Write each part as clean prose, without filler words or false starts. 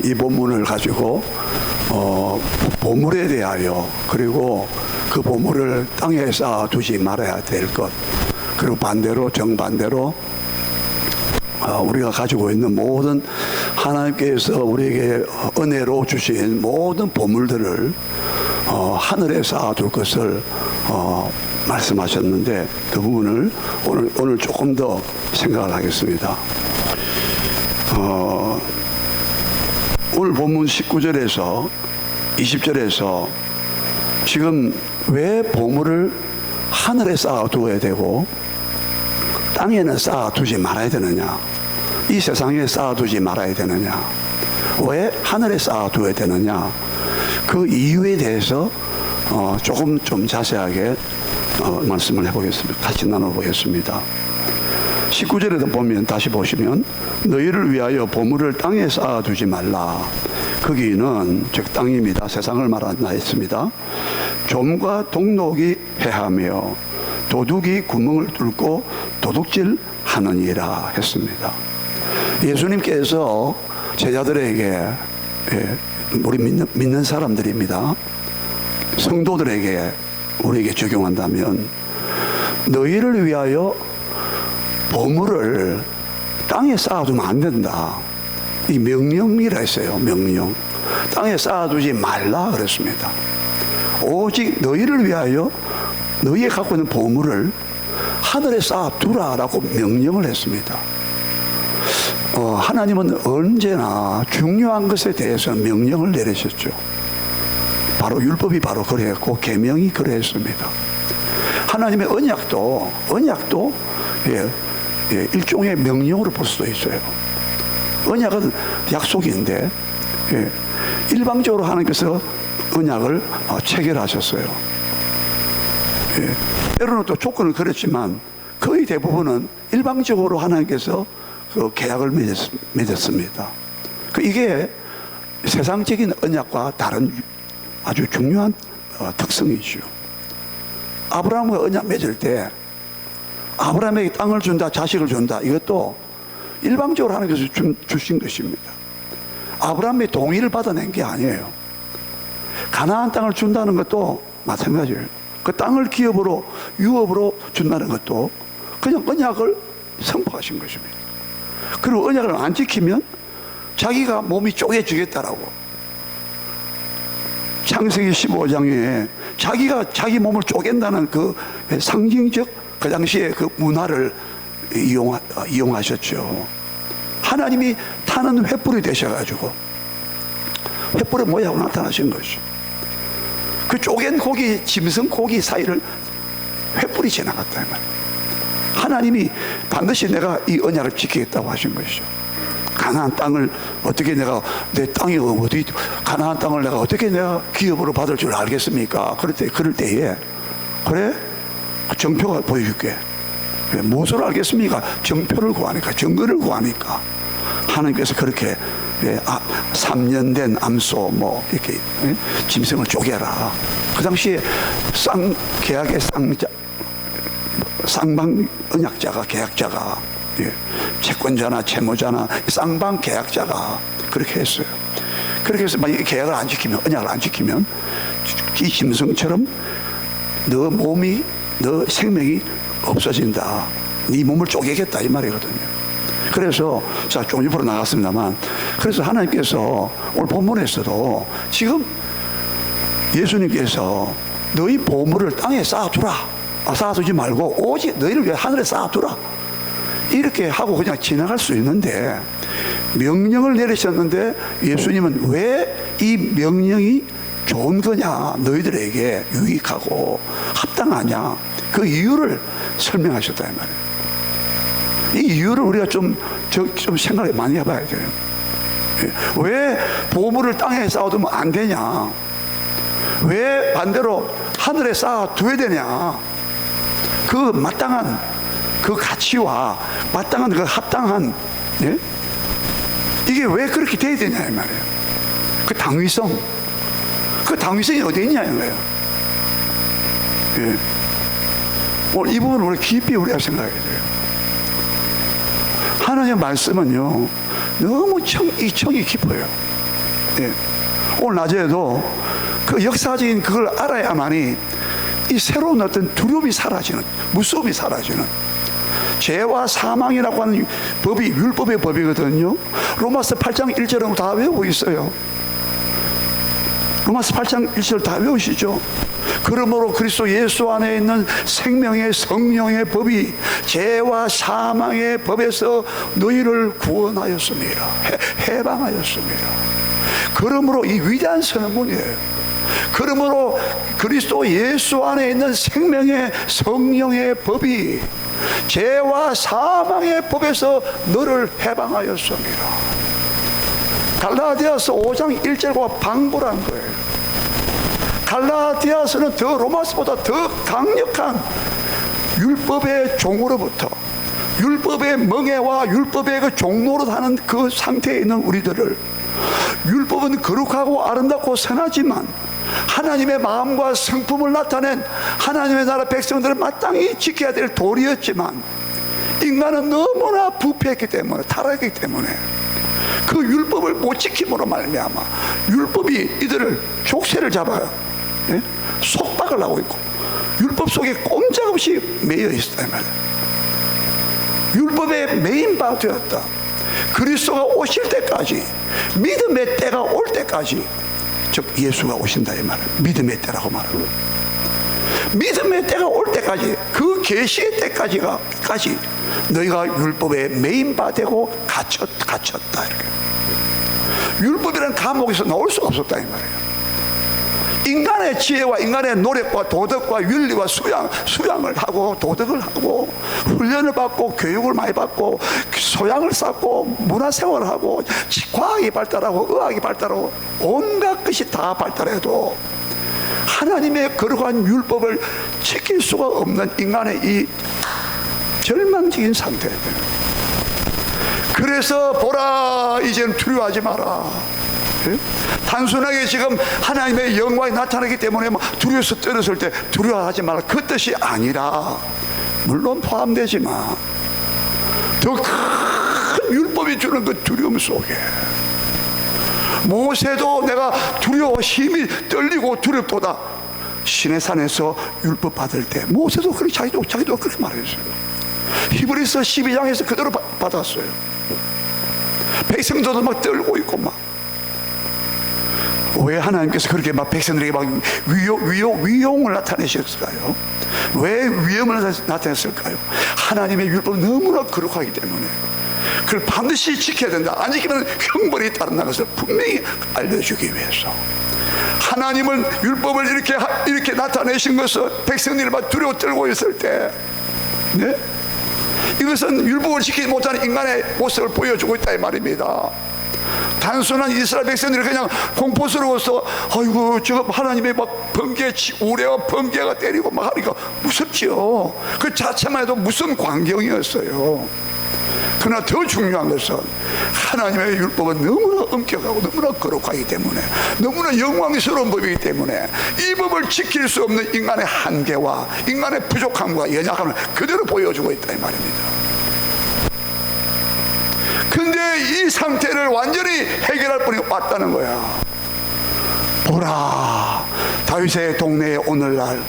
이 본문을 가지고 보물에 대하여, 그리고 그 보물을 땅에 쌓아두지 말아야 될 것, 그리고 반대로 정반대로 우리가 가지고 있는 모든 하나님께서 우리에게 은혜로 주신 모든 보물들을 하늘에 쌓아둘 것을 말씀하셨는데, 그 부분을 오늘 조금 더 생각을 하겠습니다. 오늘 본문 19절에서 20절에서 지금 왜 보물을 하늘에 쌓아두어야 되고 땅에는 쌓아두지 말아야 되느냐, 이 세상에 쌓아두지 말아야 되느냐, 왜 하늘에 쌓아두어야 되느냐, 그 이유에 대해서 조금 좀 자세하게 말씀을 해보겠습니다. 같이 나눠보겠습니다. 19절에도 보면, 다시 보시면, 너희를 위하여 보물을 땅에 쌓아두지 말라. 거기는 즉 땅입니다. 세상을 말한다 했습니다. 좀과 동록이 해하며 도둑이 구멍을 뚫고 도둑질 하느니라 했습니다. 예수님께서 제자들에게, 우리 믿는 사람들입니다, 성도들에게, 우리에게 적용한다면, 너희를 위하여 보물을 땅에 쌓아두면 안 된다, 이 명령이라 했어요. 명령. 땅에 쌓아두지 말라 그랬습니다. 오직 너희를 위하여 너희가 갖고 있는 보물을 하늘에 쌓아두라라고 명령을 했습니다. 하나님은 언제나 중요한 것에 대해서 명령을 내리셨죠. 바로 율법이 바로 그랬고 계명이 그랬습니다. 하나님의 언약도 일종의 명령으로 볼 수도 있어요. 언약은 약속인데, 일방적으로 하나님께서 언약을 체결하셨어요. 때로는 또 조건을 그랬지만 거의 대부분은 일방적으로 하나님께서 그 계약을 맺었습니다. 이게 세상적인 언약과 다른 아주 중요한 특성이죠. 아브라함과 언약 맺을 때 아브라함에게 땅을 준다, 자식을 준다, 이것도 일방적으로 하나님께서 주신 것입니다. 아브라함의 동의를 받아낸 게 아니에요. 가나안 땅을 준다는 것도 마찬가지예요. 그 땅을 기업으로, 유업으로 준다는 것도 그냥 언약을 선포하신 것입니다. 그리고 언약을 안 지키면 자기가 몸이 쪼개지겠다라고, 창세기 15장에 자기가 자기 몸을 쪼갠다는 그 상징적 그 당시에 그 문화를 이용하셨죠. 하나님이 타는 횃불이 되셔가지고 횃불의 모양으로 나타나신 것이죠. 그 쪼갠 고기, 짐승 고기 사이를 횃불이 지나갔다 이 말이에요. 하나님이 반드시 내가 이 언약을 지키겠다고 하신 것이죠. 가나안 땅을 어떻게 내가, 내 땅이 어디, 가나안 땅을 내가 기업으로 받을 줄 알겠습니까? 그럴 때에 그래, 정표가 보여줄게. 무엇을 알겠습니까? 정표를 구하니까, 증거를 구하니까 하나님께서 그렇게 3년 된 암소 이렇게 짐승을 쪼개라. 그 당시에 계약의 쌍방 언약자가, 계약자가, 채권자나 채무자나 쌍방 계약자가 그렇게 했어요. 그렇게 해서 만약에 계약을 안 지키면, 언약을 안 지키면 이 짐승처럼 너 몸이, 너 생명이 없어진다, 네 몸을 쪼개겠다, 이 말이거든요. 그래서 좀 옆으로 나갔습니다만, 그래서 하나님께서 오늘 본문에서도 지금 예수님께서 너희 보물을 땅에 쌓아두라, 쌓아두지 말고 오직 너희를 위해 하늘에 쌓아두라, 이렇게 하고 그냥 지나갈 수 있는데, 명령을 내리셨는데 예수님은 왜 이 명령이 좋은 거냐, 너희들에게 유익하고 합당하냐, 그 이유를 설명하셨다 이 말이에요. 이 이유를 우리가 좀 생각을 많이 해봐야 돼요. 왜 보물을 땅에 쌓아두면 안 되냐, 왜 반대로 하늘에 쌓아둬야 되냐, 그 마땅한 그 가치와 마땅한 그 합당한, 이게 왜 그렇게 돼야 되냐 이 말이에요. 그 당위성이 어디 있냐 이거예요. 오늘 이 부분을 우리 깊이 우리가 생각해야 돼요. 하나님의 말씀은요, 너무 이 청이 깊어요. 예. 오늘 낮에도 그 역사적인 그걸 알아야만이 이 새로운 어떤 두려움이 사라지는, 무서움이 사라지는, 죄와 사망이라고 하는 법이 율법의 법이거든요. 로마서 8장 1절은 다 외우고 있어요. 로마서 8장 1절 다 외우시죠. 그러므로 그리스도 예수 안에 있는 생명의 성령의 법이 죄와 사망의 법에서 너희를 구원하였습니다. 해방하였습니다. 그러므로 이 위대한 선언문이에요. 그러므로 그리스도 예수 안에 있는 생명의 성령의 법이 죄와 사망의 법에서 너를 해방하였습니다. 갈라디아서 5장 1절과 방불한 거예요. 갈라디아서는 더 로마서보다 더 강력한 율법의 종으로부터, 율법의 멍에와 율법의 그 종로로 하는 그 상태에 있는 우리들을, 율법은 거룩하고 아름답고 선하지만 하나님의 마음과 성품을 나타낸 하나님의 나라 백성들은 마땅히 지켜야 될 도리였지만 인간은 너무나 부패했기 때문에, 타락했기 때문에 그 율법을 못 지킴으로 말미암아 율법이 이들을 족쇄를 잡아요. 예? 속박을 하고 있고 율법 속에 꼼짝없이 매여 있었단 말이에요. 율법에 매인 바 되었다. 그리스도가 오실 때까지, 믿음의 때가 올 때까지, 즉 예수가 오신다 이 말을 믿음의 때라고 말하고, 믿음의 때가 올 때까지, 그 계시의 때까지 너희가 율법에 매인 바 되고 갇혔다 이렇게. 율법이라는 감옥에서 나올 수가 없었다 이 말이에요. 인간의 지혜와 인간의 노력과 도덕과 윤리와 수양을 하고 도덕을 하고 훈련을 받고 교육을 많이 받고 소양을 쌓고 문화생활을 하고 과학이 발달하고 의학이 발달하고 온갖 것이 다 발달해도 하나님의 거룩한 율법을 지킬 수가 없는 인간의 이 절망적인 상태예요. 그래서 보라, 이제는 두려워하지 마라. 단순하게 지금 하나님의 영광이 나타나기 때문에 두려워서 떨어질 때 두려워하지 마라, 그 뜻이 아니라, 물론 포함되지만 더 큰 율법이 주는 그 두려움 속에, 모세도 내가 두려워 힘이 떨리고 두렵도다 신의 산에서 율법 받을 때 모세도 그렇게 자기도 그렇게 말했어요. 히브리서 12장에서 그대로 받았어요. 백성들도 막 떨고 있고 왜 하나님께서 그렇게 백성들에게 위용을 나타내셨을까요? 왜 위험을 나타냈을까요? 하나님의 율법은 너무나 거룩하기 때문에 그걸 반드시 지켜야 된다. 안 지키면 형벌이 따른다는 것을 분명히 알려주기 위해서 하나님은 율법을 이렇게 나타내신 것은 백성들이 막 두려워 떨고 있을 때, 네? 이것은 율법을 지키지 못하는 인간의 모습을 보여주고 있다 이 말입니다. 단순한 이스라엘 백성들이 그냥 공포스러워서 아이고 저 하나님의 막 우레와 번개가 때리고 막 하니까 무섭지요. 그 자체만 해도 무슨 광경이었어요. 그러나 더 중요한 것은 하나님의 율법은 너무나 엄격하고 너무나 거룩하기 때문에, 너무나 영광스러운 법이기 때문에 이 법을 지킬 수 없는 인간의 한계와 인간의 부족함과 연약함을 그대로 보여주고 있다 이 말입니다. 근데 이 상태를 완전히 해결할 분이 왔다는 거야. 보라, 다윗의 동네에 오늘날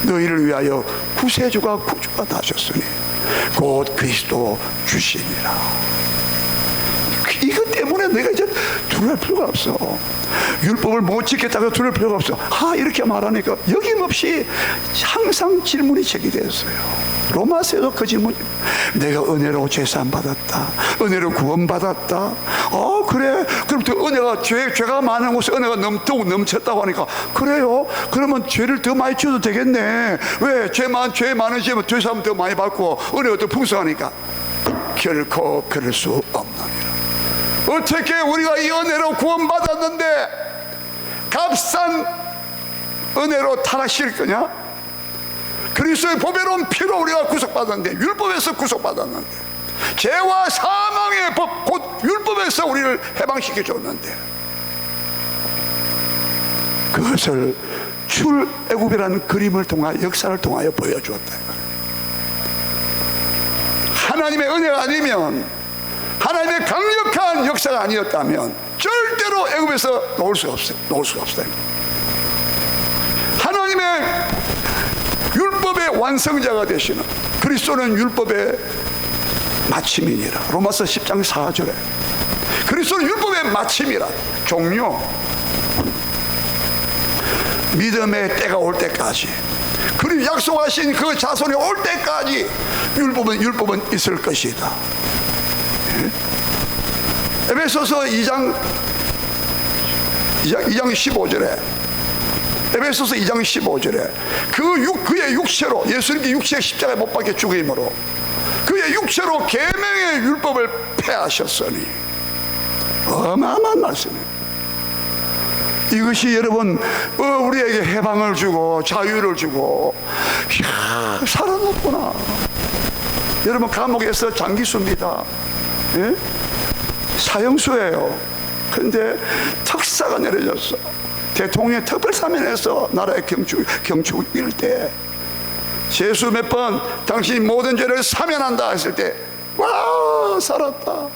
너희를 위하여 구주가 나셨으니 곧 그리스도 주시니라. 이것 때문에 내가 이제 두려울 필요가 없어. 율법을 못 지켰다고 두려울 필요가 없어. 이렇게 말하니까 여김없이 항상 질문이 제기됐어요. 로마서에도 그 질문이, 내가 은혜로 죄사함 받았다, 은혜로 구원 받았다. 그래, 그럼 또 은혜가 죄가 많은 곳에 은혜가 넘쳤다고 하니까, 그래요? 그러면 죄를 더 많이 지어도 되겠네. 왜? 죄 많으시면 죄사함 더 많이 받고 은혜가 더 풍성하니까. 결코 그럴 수 없느니라. 어떻게 우리가 이 은혜로 구원 받았는데 값싼 은혜로 타락실 거냐? 그리스도의 보배로운 피로 우리가 구속받았는데, 율법에서 구속받았는데, 죄와 사망의 법 곧 율법에서 우리를 해방시켜 줬는데, 그것을 출애굽이라는 그림을 통하여, 역사를 통하여 보여주었다. 하나님의 은혜가 아니면 하나님의 강력한 역사가 아니었다면 절대로 애굽에서 나올 수가 없어요. 나올 수가 없어요. 하나님의 율법의 완성자가 되시는 그리스도는 율법의 마침이니라. 로마서 10장 4절에 그리스도는 율법의 마침이라. 종료. 믿음의 때가 올 때까지, 그리고 약속하신 그 자손이 올 때까지 율법은 있을 것이다. 에베소서 2장 15절에 에베소서 2장 15절에 그의 육체로, 예수님께 육체의 십자가에 못 박혀 죽임으로 그의 육체로 계명의 율법을 폐하셨으니. 어마어마한 말씀이에요. 이것이 여러분 우리에게 해방을 주고 자유를 주고, 이야, 살아났구나. 여러분 감옥에서 장기수입니다. 예? 사형수예요. 그런데 특사가 내려졌어. 대통령의 특별사면에서 나라의 경축일 때 재수 몇 번 당신이 모든 죄를 사면한다 했을 때, 와, 살았다.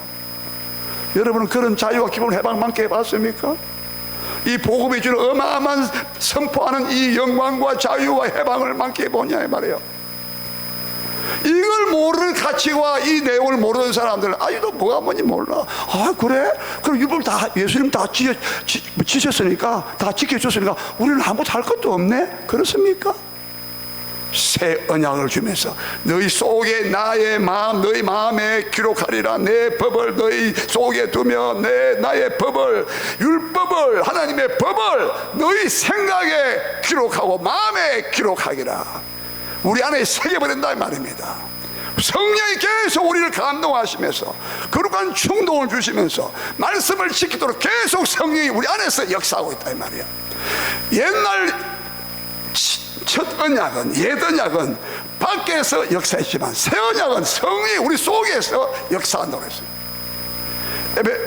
여러분은 그런 자유와 기쁨 해방 많게 해봤습니까? 이 복음이 주는 어마어마한 선포하는 이 영광과 자유와 해방을 많게 해보냐 이 말이에요. 이걸 모르는 가치와 이 내용을 모르는 사람들, 이거 뭐가 뭔지 몰라. 그래? 그럼 율법 다 예수님 다 지셨으니까, 다 지켜줬으니까 우리는 아무것도 할 것도 없네? 그렇습니까? 새 언약을 주면서 너희 속에 나의 마음, 너희 마음에 기록하리라. 내 법을 너희 속에 두며 나의 법을, 율법을, 하나님의 법을 너희 생각에 기록하고 마음에 기록하기라. 우리 안에 새겨버린다 이 말입니다. 성령이 계속 우리를 감동하시면서 거룩한 충동을 주시면서 말씀을 지키도록 계속 성령이 우리 안에서 역사하고 있다 이 말이야. 옛날 첫 언약은, 옛 언약은 밖에서 역사했지만 새 언약은 성령이 우리 속에서 역사한다고 했어요.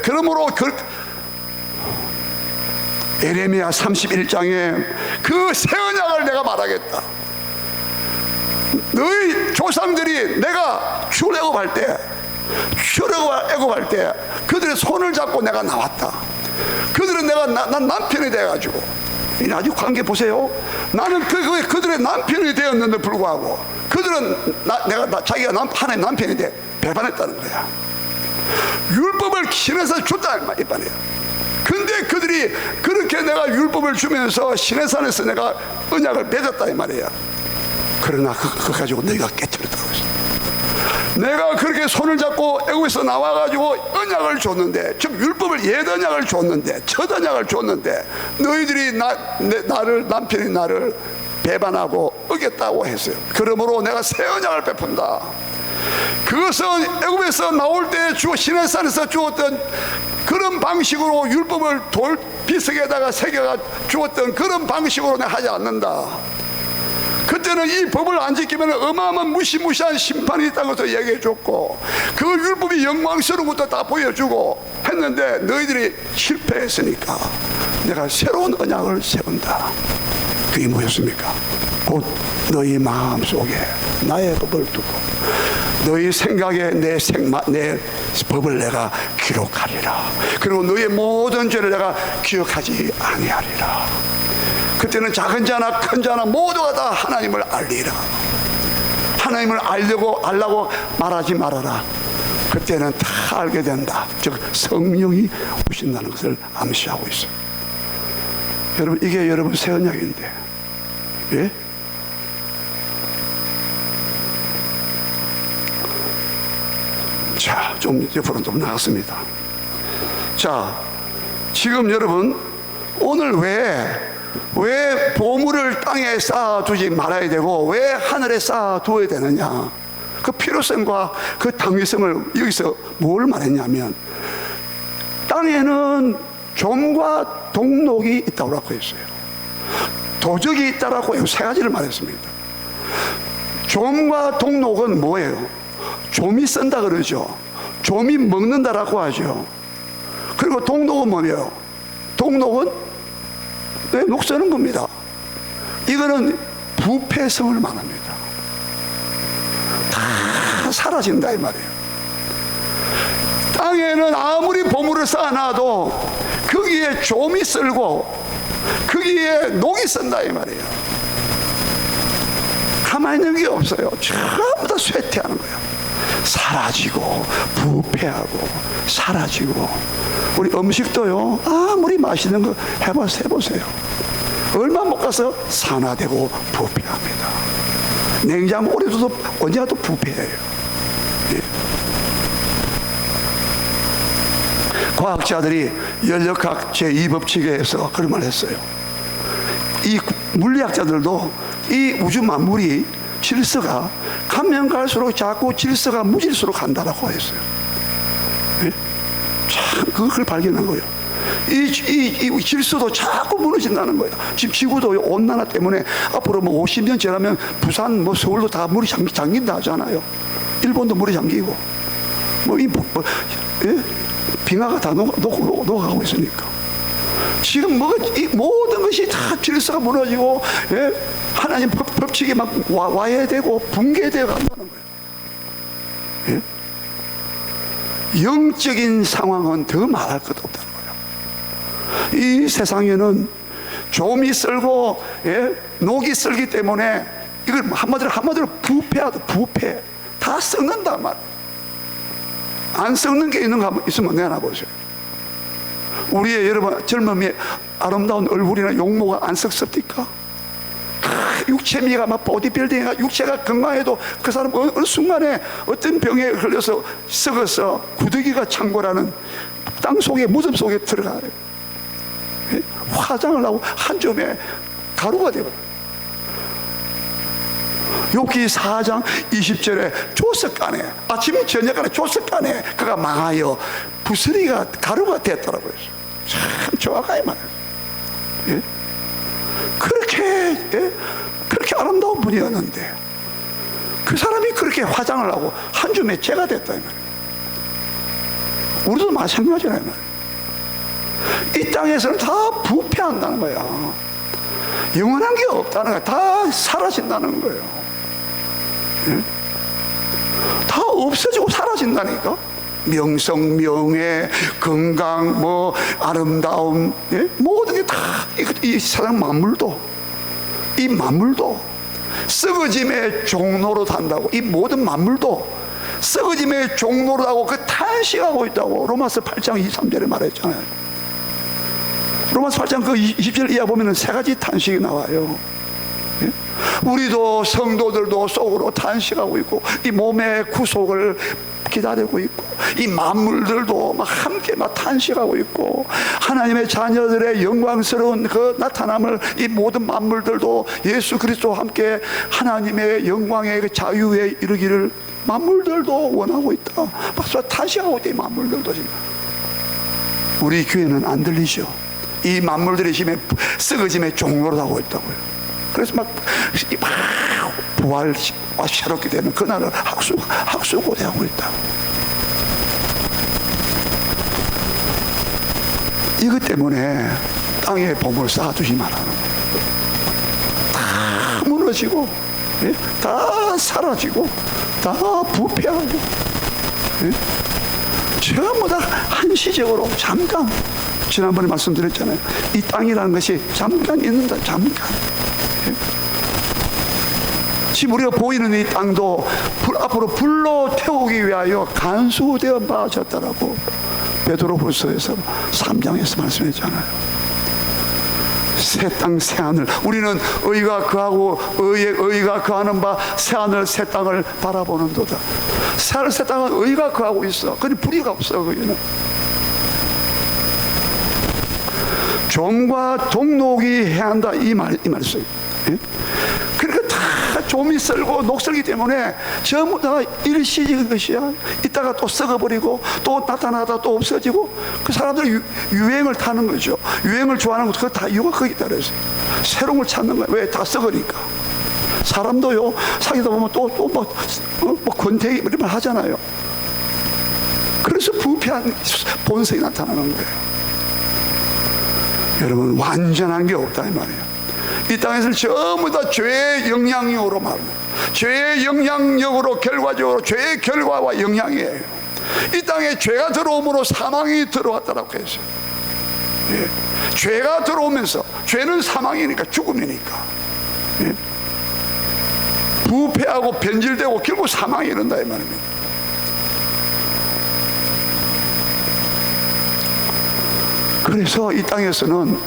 그러므로 에레미야 31장에 그 새 언약을 내가 말하겠다. 너희 조상들이 내가 출애굽할 때 그들의 손을 잡고 내가 나왔다. 그들은 난 남편이 돼가지고, 아주 관계 보세요. 나는 그들의 남편이 되었는데 불구하고 그들은 자기가 하나의 남편이 돼 배반했다는 거야. 율법을 신에서 줬다 이 말이야. 근데 그들이 그렇게 내가 율법을 주면서 시내산에서 내가 언약을 맺었다 이 말이야. 그러나 그거 가지고 너희가 깨뜨렸다고 했어. 내가 그렇게 손을 잡고 애국에서 나와가지고 언약을 줬는데, 즉 율법을 옛 언약을 줬는데, 첫 언약을 줬는데 너희들이 남편이 나를 배반하고 어겼다고 했어요. 그러므로 내가 새 언약을 베푼다. 그것은 애국에서 나올 때 시내산에서 주었던 그런 방식으로 율법을 돌 비석에다가 새겨가 주었던 그런 방식으로 내가 하지 않는다. 그때는 이 법을 안 지키면 어마어마한 무시무시한 심판이 있다는 것도 얘기해줬고, 그 율법이 영광스러운 것도 다 보여주고 했는데 너희들이 실패했으니까 내가 새로운 언약을 세운다. 그게 뭐였습니까? 곧 너희 마음속에 나의 법을 두고 너희 생각에 내 법을 내가 기록하리라. 그리고 너희 모든 죄를 내가 기억하지 아니하리라. 그때는 작은 자나 큰 자나 모두가 다 하나님을 알리라. 하나님을 알라고 말하지 말아라. 그때는 다 알게 된다. 즉 성령이 오신다는 것을 암시하고 있어요. 여러분, 이게 여러분 새 언약인데, 예? 자, 좀 옆으로 좀 나갔습니다. 자, 지금 여러분 오늘 왜 보물을 땅에 쌓아두지 말아야 되고 왜 하늘에 쌓아두어야 되느냐, 그 필요성과 그 당위성을 여기서 뭘 말했냐면, 땅에는 좀과 동록이 있다고 했어요. 도적이 있다라고 해요. 세 가지를 말했습니다. 좀과 동록은 뭐예요? 좀이 쓴다 그러죠. 좀이 먹는다라고 하죠. 그리고 동록은 뭐예요? 동록은 녹서는 겁니다. 이거는 부패성을 말합니다. 다 사라진다 이 말이에요. 땅에는 아무리 보물을 쌓아놔도 거기에 좀이 쓸고 거기에 녹이 쓴다 이 말이에요. 가만히 있는 게 없어요. 전부 다 쇠퇴하는 거예요. 사라지고 부패하고 사라지고. 우리 음식도요, 아무리 맛있는 거 해보세요. 얼마 못 가서 산화되고 부패합니다. 냉장고 오래 둬도 언제나 또 부패해요. 예. 과학자들이 연력학 제2법칙에서 그런 말을 했어요. 이 물리학자들도 이 우주 만물이 질서가 가면 갈수록 자꾸 질서가 무질서로 간다라고 했어요. 예? 참 그걸 발견한 거예요. 이 질서도 자꾸 무너진다는 거예요. 지금 지구도 온난화 때문에 앞으로 뭐 50년 지나면 부산, 뭐 서울도 다 물이 잠긴다 하잖아요. 일본도 물이 잠기고, 예? 빙하가 다 녹아가고 있으니까. 지금 이 모든 것이 다 질서가 무너지고, 예? 하나님 법칙이 막 와야 되고 붕괴되어 간다는 거예요. 예? 영적인 상황은 더 말할 것도 없다는 거예요. 이 세상에는 좀이 쓸고, 예? 녹이 쓸기 때문에 이걸 한마디로 부패하다. 부패 다 썩는다 말. 안 썩는 게 있으면 내놔보세요. 우리의 여러분 젊음의 아름다운 얼굴이나 용모가 안 썩습니까? 육체미가 막 보디빌딩이가 육체가 건강해도 그 사람 어느 순간에 어떤 병에 걸려서 썩어서 구더기가 창고라는 땅 속에 무덤 속에 들어가요. 화장을 하고 한 줌에 가루가 되어버려요. 욥기 4장 20절에 조석간에 아침 저녁간에 조석간에 그가 망하여 부스리가 가루가 됐더라고요. 참 정확하게 말해요. 예? 그렇게 아름다운 분이었는데 그 사람이 그렇게 화장을 하고 한 줌에 죄가 됐다 이 말이에요. 우리도 마찬가지라 이 말이에요. 이 땅에서는 다 부패한다는 거야. 영원한 게 없다는 거야. 다 사라진다는 거예요. 예? 다 없어지고 사라진다니까. 명성, 명예, 건강, 뭐 아름다움, 예? 모든 게 다 이 세상 만물도, 이 만물도 썩어짐의 종로로 단다고. 이 모든 만물도 썩어짐의 종로로 하고 그 탄식하고 있다고 로마서 8장 23절에 말했잖아요. 로마서 8장 그 20절 이하 보면 세 가지 탄식이 나와요. 예? 우리도 성도들도 속으로 탄식하고 있고 이 몸의 구속을 기다리고 있고 이 만물들도 막 함께 막 탄식하고 있고 하나님의 자녀들의 영광스러운 그 나타남을 이 모든 만물들도 예수 그리스도와 함께 하나님의 영광의 그 자유에 이르기를 만물들도 원하고 있다. 막 탄식하고 있다. 이 만물들도 지금. 우리 교회는 안 들리죠. 이 만물들이 지금 썩어짐의 종로를 하고 있다고요. 그래서 막 부활과 새롭게 되는 그날을 학수고대하고 있다고. 이것 때문에 땅에 보물 쌓아두지 말라는 거예요. 다 무너지고, 예? 다 사라지고, 다 부패하고, 예? 전부 다 한시적으로 잠깐, 지난번에 말씀드렸잖아요. 이 땅이라는 것이 잠깐 있는다, 잠깐. 예? 지금 우리가 보이는 이 땅도 앞으로 불로 태우기 위하여 간수되어 빠졌다라고 베드로후서에서 3장에서 말씀했잖아요. 새 땅 새 하늘. 우리는 의가 거하고 의가 거하는 바 새 하늘 새 땅을 바라보는도다. 새 하늘 새 땅은 의가 거하고 있어. 근데 불의가 없어. 거기는 좀과 동록이 해한다 이 말씀. 예? 그러니까 다 좀이 썰고 녹슬기 때문에 전부 다 일시적인 것이야. 이따가 또 썩어버리고 또 나타나다 또 없어지고 그 사람들 유행을 타는 거죠. 유행을 좋아하는 것도 다 이유가 거기 따라서 새로운 걸 찾는 거야. 왜? 다 썩으니까. 사람도요 사귀다 보면 또 뭐 권태기 이런 말 하잖아요. 그래서 부패한 본성이 나타나는 거예요. 여러분 완전한 게 없다 이 말이에요. 이 땅에서는 전부 다 죄의 영향력으로 말합니다. 죄의 영향력으로 결과적으로 죄의 결과와 영향이에요. 이 땅에 죄가 들어옴으로 사망이 들어왔다라고 했어요. 예. 죄가 들어오면서, 죄는 사망이니까, 죽음이니까, 예. 부패하고 변질되고 결국 사망이 이른다 이 말입니다. 그래서 이 땅에서는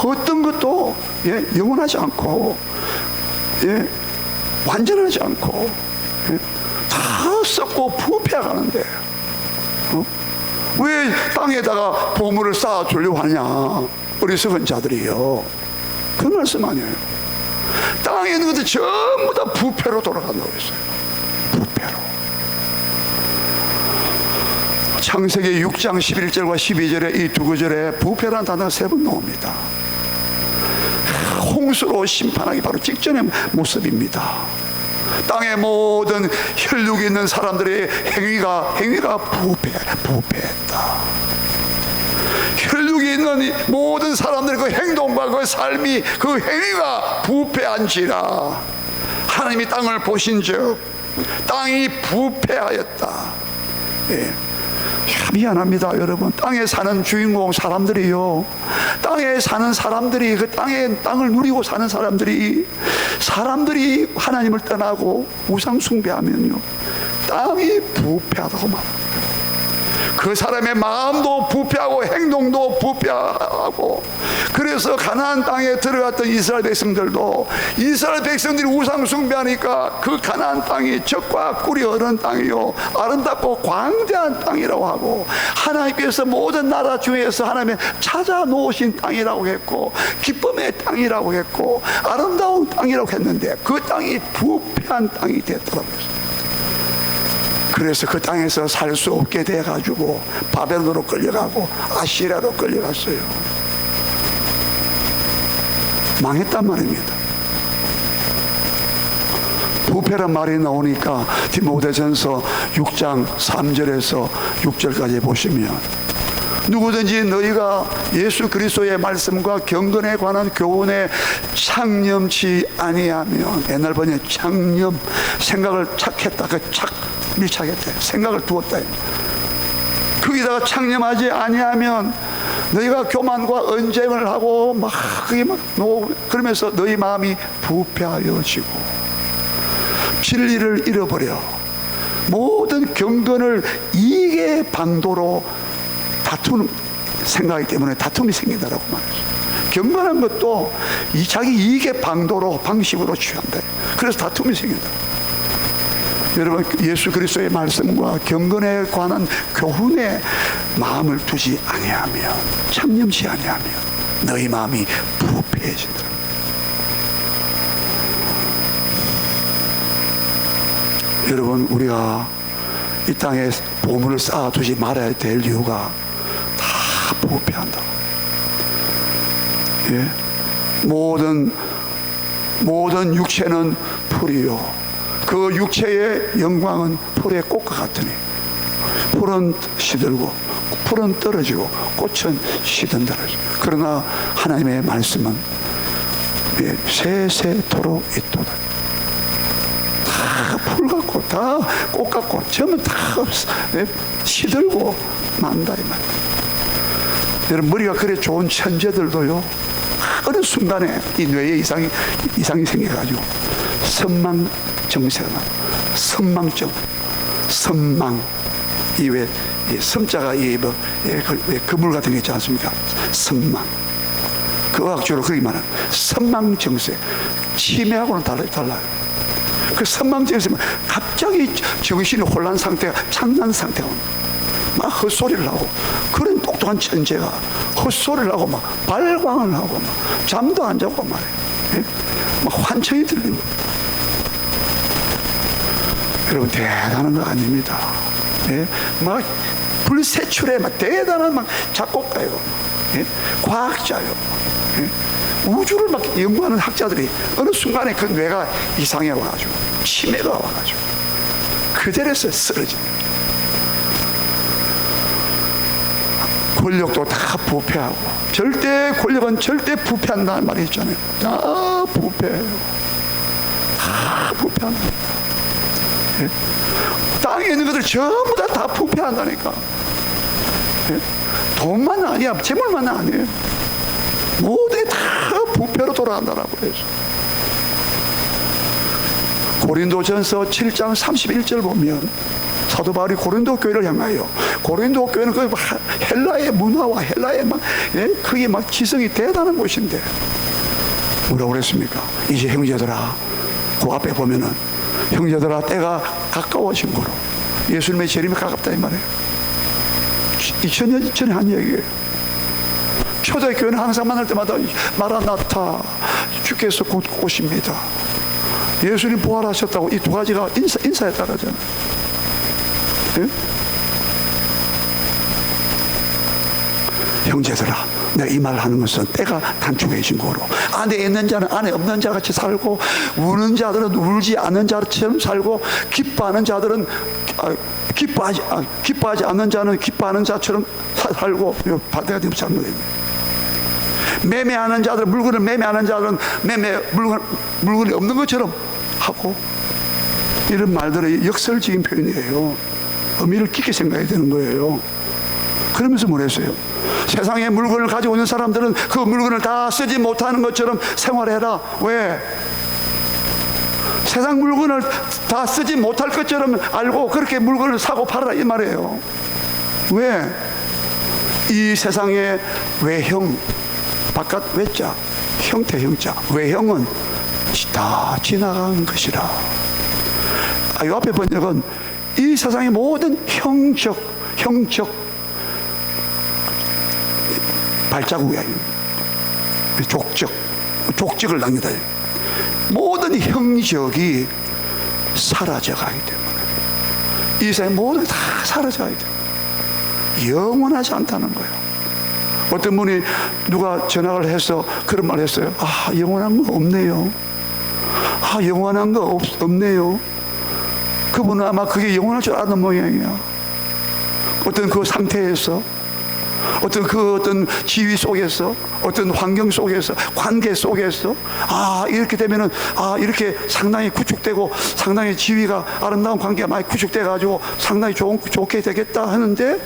어떤 것도 예, 영원하지 않고, 예, 완전하지 않고, 예, 다 썩고 부패해가는데, 왜 땅에다가 보물을 쌓아주려고 하냐? 어리석은 자들이요. 그 말씀 아니에요. 땅에 있는 것들 전부 다 부패로 돌아간다고 했어요. 부패로. 창세기 6장 11절과 12절에 이 두 구절에 부패라는 단어가 3번 나옵니다. 홍수로 심판하기 바로 직전의 모습입니다. 땅의 모든 혈육이 있는 사람들의 행위가 부패했다. 혈육이 있는 모든 사람들의 그 행동과 그 삶이, 그 행위가 부패한지라 하나님이 땅을 보신즉 땅이 부패하였다. 예. 미안합니다 여러분. 땅에 사는 주인공 사람들이요, 땅에 사는 사람들이, 그 땅을 누리고 사는 사람들이 하나님을 떠나고 우상 숭배하면요, 땅이 부패하다고 말합니다. 그 사람의 마음도 부패하고 행동도 부패하고, 그래서 가나안 땅에 들어갔던 이스라엘 백성들도, 이스라엘 백성들이 우상 숭배하니까 그 가나안 땅이 젖과 꿀이 흐르는 땅이요, 아름답고 광대한 땅이라고 하고, 하나님께서 모든 나라 중에서 하나님의 찾아 놓으신 땅이라고 했고, 기쁨의 땅이라고 했고, 아름다운 땅이라고 했는데 그 땅이 부패한 땅이 됐더라고요. 그래서 그 땅에서 살 수 없게 돼가지고 바벨론으로 끌려가고 아시리아로 끌려갔어요. 망했단 말입니다. 부패란 말이 나오니까 디모데전서 6장 3절에서 6절까지 보시면, 누구든지 너희가 예수 그리스도의 말씀과 경건에 관한 교훈에 창념치 아니하면, 옛날 번역에 창념, 생각을 착했다, 밀착했다, 생각을 두었다. 거기다가 창념하지 아니하면 너희가 교만과 언쟁을 하고 그러면서 너희 마음이 부패하여지고 진리를 잃어버려 모든 경건을 이익의 방도로 다투는 생각이기 때문에 다툼이 생긴다라고 말했어요. 경건한 것도 자기 이익의 방식으로 취한다. 그래서 다툼이 생긴다. 여러분, 예수 그리스도의 말씀과 경건에 관한 교훈에 마음을 두지 아니하면, 참념치 아니하면 너희 마음이 부패해진다. 여러분, 우리가 이 땅에 보물을 쌓아두지 말아야 될 이유가 다 부패한다. 예? 모든 육체는 풀이요, 그 육체의 영광은 풀의 꽃과 같으니 풀은 시들고 풀은 떨어지고 꽃은 시든다. 그러나 하나님의 말씀은 세세토록 있도다. 다 풀 같고 다 꽃 같고 전부 다 시들고 만다 이 말이에요. 여러분, 머리가 그래 좋은 천재들도요, 어느 순간에 이 뇌에 이상이 생겨가지고 선망정세가 나. 선망. 이 섬자가 그물 같은 게 있지 않습니까? 선망. 그 의학적으로 그렇게 말하는 선망정세. 치매하고는 달라요. 그 선망정세는 갑자기 정신이 혼란 상태가, 창난 상태가 옵니다. 막 헛소리를 하고, 그런 똑똑한 천재가 헛소리를 하고 막 발광을 하고 막 잠도 안 자고 말이에요. 예? 막 환청이 들리고. 여러분, 대단한 거 아닙니다. 예? 막 불세출에 막 대단한 막 작곡가요, 예? 과학자요, 예? 우주를 막 연구하는 학자들이 어느 순간에 그 뇌가 이상해 와가지고 치매가 와가지고 그대로서 쓰러집니다. 권력도 다 부패하고, 권력은 절대 부패한다는 말이 있잖아요. 다 부패해요. 다 부패합니다. 예? 땅에 있는 것들 전부 다 부패한다니까. 예? 돈만 아니야, 재물만 아니에요. 모두 다 부패로 돌아간다라고 해서. 고린도전서 7장 31절 보면 사도 바울이 고린도 교회를 향하여, 고린도 교회는 그 헬라의 문화와 헬라의 막, 예? 그게 막 지성이 대단한 곳인데 뭐라고 그랬습니까? 이제 형제들아, 그 앞에 보면은 형제들아, 때가 가까워진 거로, 예수님의 재림이 가깝다 이 말이에요. 2000년 전에 한 얘기예요. 초대교회는 항상 만날 때마다 마라나타, 주께서 곧 오십니다, 예수님 부활하셨다고, 이 두 가지가 인사에 따르잖아요. 예? 형제들아, 내가 이 말을 하는 것은 때가 단축해진 거로, 안에 있는 자는 안에 없는 자 같이 살고, 우는 자들은 울지 않는 자처럼 살고, 기뻐하는 자들은 기뻐하지 않는 자는 기뻐하는 자처럼 살고, 반대가 되면 잘못됩니다. 매매하는 자들은, 물건을 매매하는 자들은 물건이 없는 것처럼 하고, 이런 말들이 역설적인 표현이에요. 의미를 깊게 생각해야 되는 거예요. 그러면서 뭐랬어요? 세상에 물건을 가지고 있는 사람들은 그 물건을 다 쓰지 못하는 것처럼 생활해라. 왜? 세상 물건을 다 쓰지 못할 것처럼 알고 그렇게 물건을 사고 팔아라 이 말이에요. 왜? 이 세상의 외형, 바깥 외자, 형태 형자, 외형은 다 지나간 것이라. 이 앞에 번역은 이 세상의 모든 형적 발자국이야. 족적을 남기다. 모든 형적이 사라져가기 때문에, 이 세상의 모든 다 사라져가기 때문에 영원하지 않다는 거예요. 어떤 분이 누가 전화를 해서 그런 말을 했어요. 아, 영원한 거 없네요. 아, 영원한 거 없네요. 그분은 아마 그게 영원할 줄 아는 모양이야. 어떤 그 상태에서, 어떤 지위 속에서, 어떤 환경 속에서, 관계 속에서, 아, 이렇게 되면은, 아, 이렇게 상당히 구축되고, 상당히 지위가, 아름다운 관계가 많이 구축돼가지고 상당히 좋게 되겠다 하는데,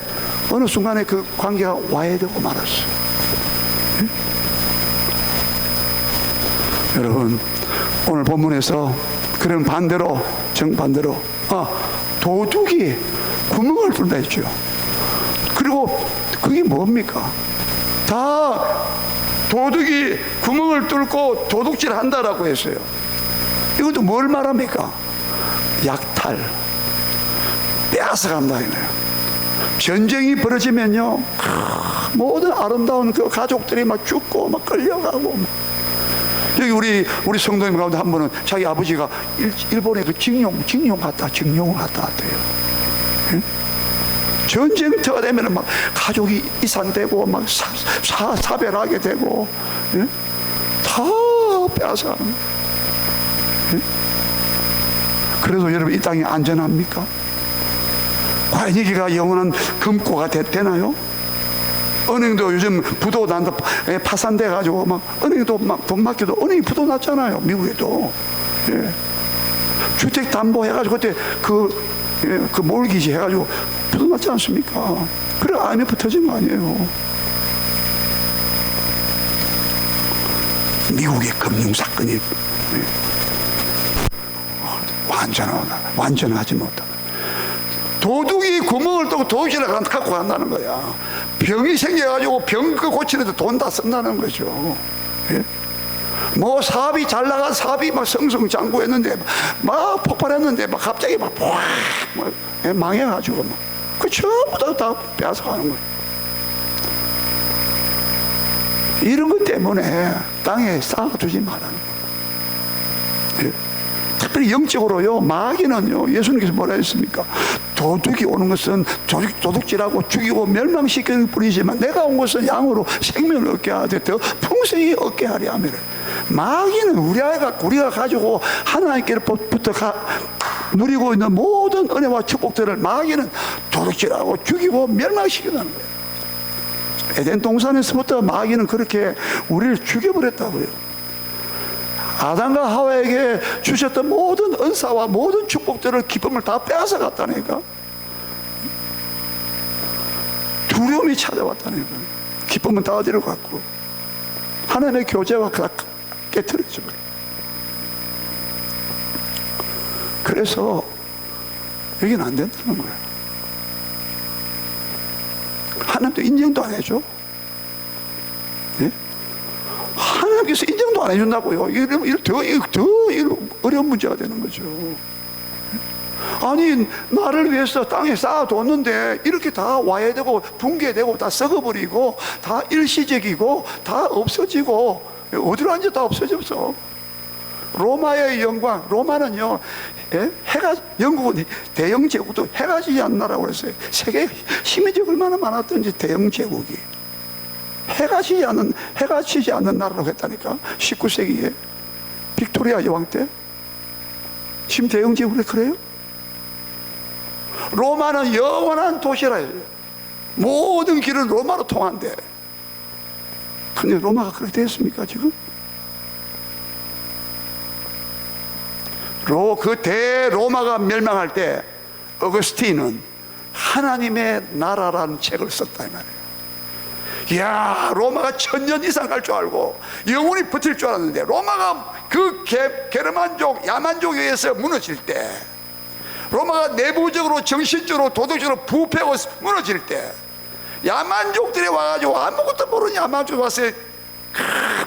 어느 순간에 그 관계가 와해되고 말았어요. 네? 여러분, 오늘 본문에서 그런 반대로, 정반대로, 도둑이 구멍을 뚫는다 했죠. 그리고 그게 뭡니까? 다 도둑이 구멍을 뚫고 도둑질 한다라고 했어요. 이것도 뭘 말합니까? 약탈, 빼앗아간다 이거예요. 전쟁이 벌어지면요, 모든 아름다운 그 가족들이 막 죽고 막 끌려가고. 여기 우리 성도님 가운데 한 분은 자기 아버지가 일본에 그 징용을 갔다 왔대요. 예? 전쟁터가 되면 막 가족이 이산되고 막 사별하게 되고, 예? 다 빼앗아가는 거예요. 예? 그래도 여러분, 이 땅이 안전합니까? 과연 여기가 영원한 금고가 되나요? 은행도 요즘 부도 난다, 파산돼 가지고 막 은행도 막 돈 맡기도 은행이 부도 났잖아요, 미국에도. 예. 주택 담보 해가지고 그때 그 몰기지 해가지고 부도 났지 않습니까? 그래 IMF 터진 거 아니에요. 미국의 금융 사건이 완전하지 못하다. 도둑이 구멍을 뚫고 도시를 갖고 간다는 거야. 병이 생겨가지고 병 그 고치는데 돈 다 쓴다는 거죠. 예? 뭐 사업이 잘 나간 사업이 막 성성장구했는데 막 폭발했는데 막 갑자기 막 망해가지고 막 그 전부 다 빼앗아가는 거예요. 이런 것 때문에 땅에 쌓아두지 말라는 거예요. 예? 특별히 영적으로요, 마귀는요, 예수님께서 뭐라 했습니까? 도둑이 오는 것은 도둑질하고 죽이고 멸망시키는 뿐이지만 내가 온 것은 양으로 생명을 얻게 하되 더 풍성히 얻게 하려 함이라. 마귀는 우리가 가지고 하나님께로부터 누리고 있는 모든 은혜와 축복들을 마귀는 도둑질하고 죽이고 멸망시키는 거예요. 에덴 동산에서부터 마귀는 그렇게 우리를 죽여버렸다고요. 아담과 하와에게 주셨던 모든 은사와 모든 축복들을, 기쁨을 다 빼앗아 갔다니까. 두려움이 찾아왔다니까. 기쁨은 다 어디로 갔고, 하나님의 교제와 다 깨트려져 버려. 그래서 여기는 안 된다는 거야. 하나님도 인정도 안 해줘. 예? 하나님께서 인정도 안 해준다고요. 이러면 더 어려운 문제가 되는 거죠. 아니, 나를 위해서 땅에 쌓아뒀는데 이렇게 다 와해되고 붕괴되고 다 썩어버리고 다 일시적이고 다 없어지고, 어디로 앉아 다 없어졌어. 로마의 영광, 로마는요, 예? 해가, 영국은 대영 제국도 해가 지지 않는 나라고 그랬어요. 세계에 힘이 얼마나 많았던지, 대영 제국이 해가 지지 않는 나라라고 했다니까. 19세기에 빅토리아 여왕 때. 지금 대영 제국이 그래요? 로마는 영원한 도시라 해요. 모든 길은 로마로 통한대. 근데 로마가 그렇게 됐습니까 지금? 그 대로마가 멸망할 때 어거스틴은 하나님의 나라라는 책을 썼다 이 말이에요. 이야, 로마가 1000년 이상 갈 줄 알고 영원히 버틸 줄 알았는데, 로마가 그 게르만족, 야만족에 의해서 무너질 때, 로마가 내부적으로, 정신적으로, 도덕적으로 부패하고 무너질 때, 야만족들이 와가지고 아무것도 모르는 야만족이 와서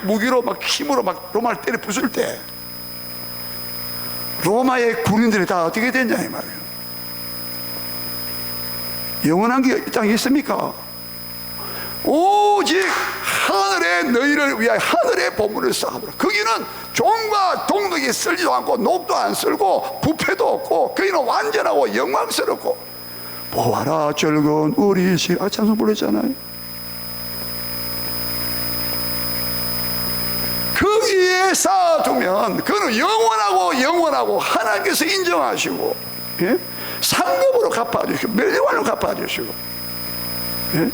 무기로 막 힘으로 막 로마를 때려 부술 때, 로마의 군인들이 다 어떻게 됐냐 이 말이에요. 영원한 게 이 땅에 있습니까? 오직 하늘에 너희를 위하여 하늘의 보물을 쌓아보라. 거기는 종과 동독이 쓸지도 않고 녹도 안 쓸고 부패도 없고, 거기는 완전하고 영광스럽고, 보아라 즐거운 우리 시, 찬송 불렀잖아요. 거기에 쌓아두면 그는 영원하고 하나님께서 인정하시고, 예? 상급으로 갚아주시고 멸류관으로 갚아주시고, 예?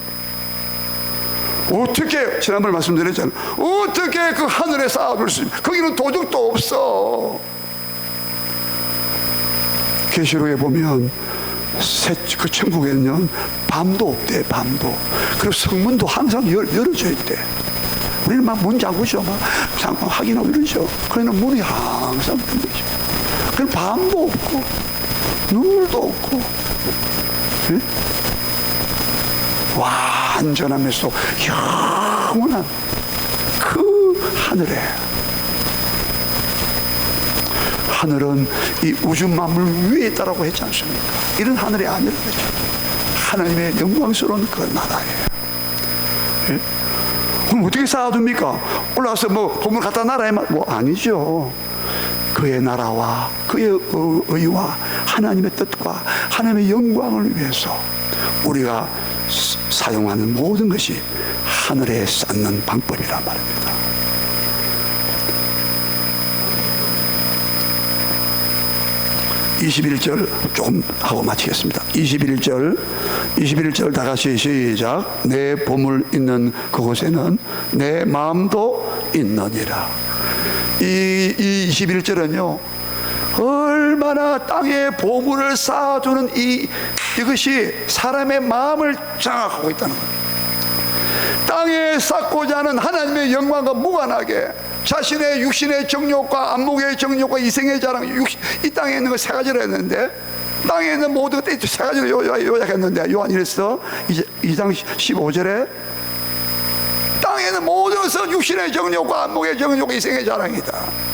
어떻게, 지난번에 말씀드렸잖아요. 어떻게 그 하늘에 쌓아둘 수 있습니까? 거기는 도둑도 없어. 계시록에 보면 그 천국에는 밤도 없대. 밤도. 그리고 성문도 항상 열어져 있대. 우리는 막 문 잠그죠. 막 잠깐 확인하고 이러죠. 그러나 문이 항상 열리죠. 그럼 밤도 없고 눈물도 없고, 예? 완전하면서 영원한 그 하늘에, 하늘은 이 우주 만물 위에 있다라고 했지 않습니까? 이런 하늘이 아니라고 했죠. 하나님의 영광스러운 그 나라예요. 예? 그럼 어떻게 쌓아둡니까? 올라와서 뭐 보물 갖다 놔라 뭐 아니죠. 그의 나라와 그의 의와 하나님의 뜻과 하나님의 영광을 위해서 우리가 사용하는 모든 것이 하늘에 쌓는 방법이란 말입니다. (21절) 조금 하고 마치겠습니다. 21절 다 같이 시작. 내 보물 있는 그곳에는 내 마음도 있느니라. 이 21절은요, 얼마나 땅에 보물을 쌓아두는 이것이 사람의 마음을 장악하고 있다는 거예요. 땅에 쌓고자 하는 하나님의 영광과 무관하게 자신의 육신의 정욕과 안목의 정욕과 이생의 자랑, 이 땅에 있는 거 세 가지를 했는데, 땅에 있는 모든 것들 세 가지를 요약했는데, 요한일서 2장 15절에 땅에 있는 모든 것은 육신의 정욕과 안목의 정욕과 이생의 자랑이다.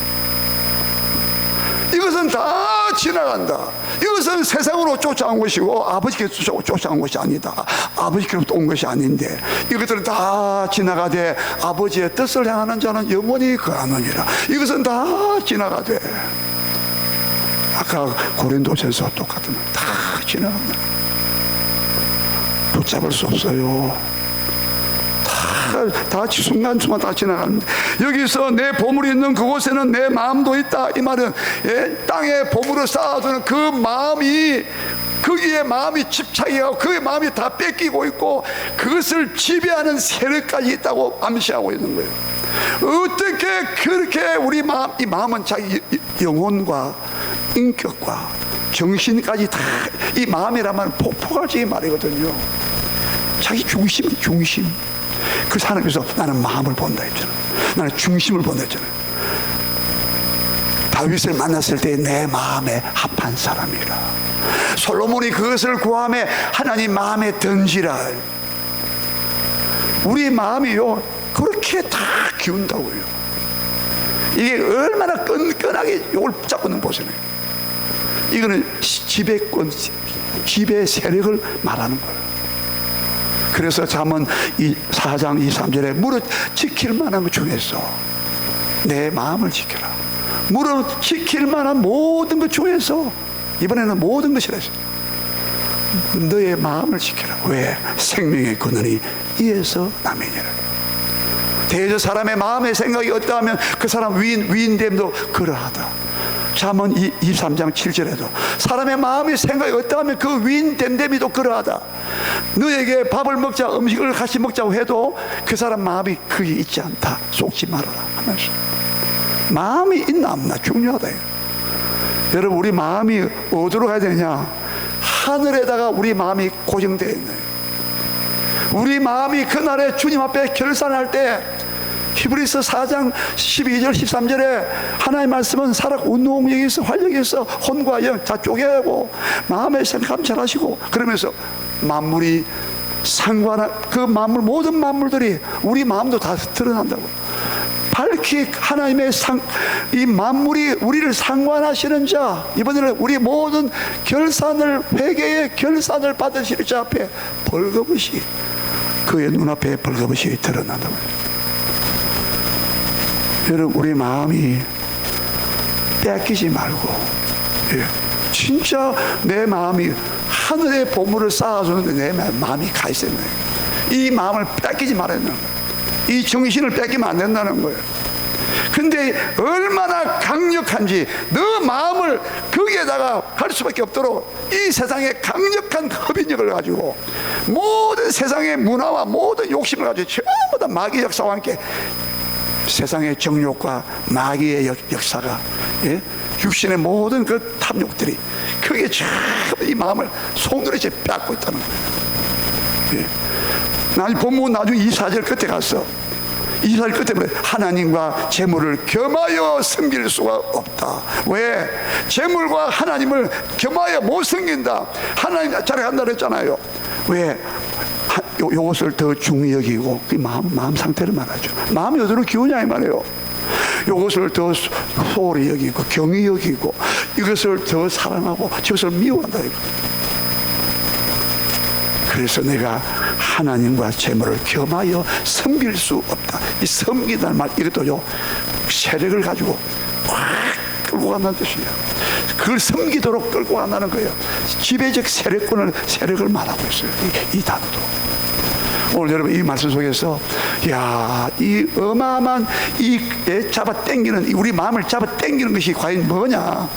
이것은 다 지나간다. 이것은 세상으로 쫓아온 것이고 아버지께서 쫓아온 것이 아니다. 아버지께로부터 온 것이 아닌데, 이것들은 다 지나가되 아버지의 뜻을 향하는 자는 영원히 거하느니라. 이것은 다 지나가되, 아까 고린도전서 똑같은 다 지나간다. 붙잡을 수 없어요. 다 순간순간 다 지나가는데, 여기서 내 보물이 있는 그곳에는 내 마음도 있다. 이 말은, 예? 땅에 보물을 쌓아두는 그 마음이, 거기에 마음이 집착해가고 그의 마음이 다 뺏기고 있고 그것을 지배하는 세력까지 있다고 암시하고 있는 거예요. 어떻게 그렇게 우리 마음, 이 마음은 자기 영혼과 인격과 정신까지 다 이 마음이라면 폭발적인 말이거든요. 자기 중심. 그 하나님께서 나는 마음을 본다 했잖아. 나는 중심을 본다 했잖아. 다윗을 만났을 때 내 마음에 합한 사람이라. 솔로몬이 그것을 구하며 하나님 마음에 던지라. 우리 마음이요 그렇게 다 기운다고요. 이게 얼마나 끈끈하게 이걸 붙잡고는 보세요. 이거는 지배권, 지배 세력을 말하는 거예요. 그래서 잠언 4장 23절에 무릇 지킬 만한 것 중에서 내 마음을 지켜라. 무릇 지킬 만한 모든 것 중에서 이번에는 모든 것이라 했어요. 너의 마음을 지켜라. 왜? 생명의 근원이 이에서 나면이라. 대저 사람의 마음의 생각이 어떠하면 그 사람 위인됨도 그러하다. 잠언 23장 7절에도 사람의 마음의 생각이 어떠하면 그 위인됨됨이도 그러하다. 너에게 밥을 먹자 음식을 같이 먹자고 해도 그 사람 마음이 그게 있지 않다. 속지 말아라 하면서 마음이 있나 없나 중요하다. 여러분 우리 마음이 어디로 가야 되냐? 하늘에다가 우리 마음이 고정되어 있는 거예요. 우리 마음이 그날에 주님 앞에 결산할 때 히브리서 4장 12절 13절에 하나님의 말씀은 사람 운동력이 있어 활력이 있어 혼과 영 다 쪼개고 마음의 생각 잘하시고 그러면서 만물이 상관한 그 만물 모든 만물들이 우리 마음도 다 드러난다고. 밝히 하나님의 이 만물이 우리를 상관하시는 자, 이번에는 우리 모든 결산을 회개의 결산을 받으실 자 앞에 벌거벗이 그의 눈앞에 벌거벗이 드러난다고. 여러분 우리 마음이 뺏기지 말고, 진짜 내 마음이 하늘의 보물을 쌓아주는데 내 마음이 가 있어야 돼요. 이 마음을 뺏기지 말아야 되는 거예요. 이 정신을 뺏기면 안 된다는 거예요. 근데 얼마나 강력한지 너 마음을 거기에다가 할 수밖에 없도록 이 세상의 강력한 흡인력을 가지고 모든 세상의 문화와 모든 욕심을 가지고 전부 다 마귀 역사와 함께 세상의 정욕과 마귀의 역사가, 육신의 모든 그 탐욕들이 그게 전부 이 마음을 송두리째 뺏고 있다는 거예요. 나중에 본문 나중에 24절 끝에 가서 24절 끝에 보면 하나님과 재물을 겸하여 섬길 수가 없다. 왜? 재물과 하나님을 겸하여 못 섬긴다. 하나님 잘한다 그랬잖아요. 왜? 요것을 더 중히 여기고, 그 마음 상태를 말하죠. 마음이 어디로 기우냐 이 말이에요. 요것을 더 소홀히 여기고 경히 여기고 이것을 더 사랑하고 저것을 미워한다 이거. 그래서 내가 하나님과 재물을 겸하여 섬길 수 없다. 이 섬기다는 말 이것도요 세력을 가지고 확 끌고 간다는 뜻이에요. 그걸 섬기도록 끌고 간다는 거예요. 지배적 세력을 말하고 있어요. 이 단어도. 오늘 여러분 이 말씀 속에서 이 어마어마한 이 잡아 당기는 우리 마음을 잡아 당기는 것이 과연 뭐냐?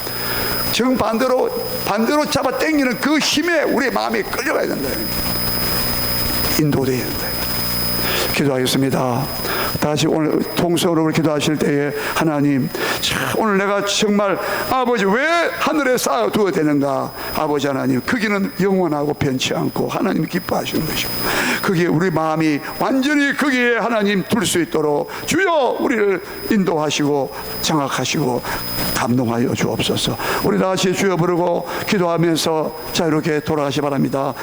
정반대로 잡아 당기는 그 힘에 우리 마음이 끌려가야 된다. 인도돼야 된다. 기도하겠습니다. 다시 오늘 통성으로 기도하실 때에 하나님, 오늘 내가 정말 아버지 왜 하늘에 쌓아두어야 되는가? 아버지 하나님, 거기는 영원하고 변치 않고 하나님 기뻐하시는 것이고 거기에 우리 마음이 완전히 거기에 하나님 둘 수 있도록 주여 우리를 인도하시고 장악하시고 감동하여 주옵소서. 우리 다 같이 주여 부르고 기도하면서 자 이렇게 돌아가시 바랍니다.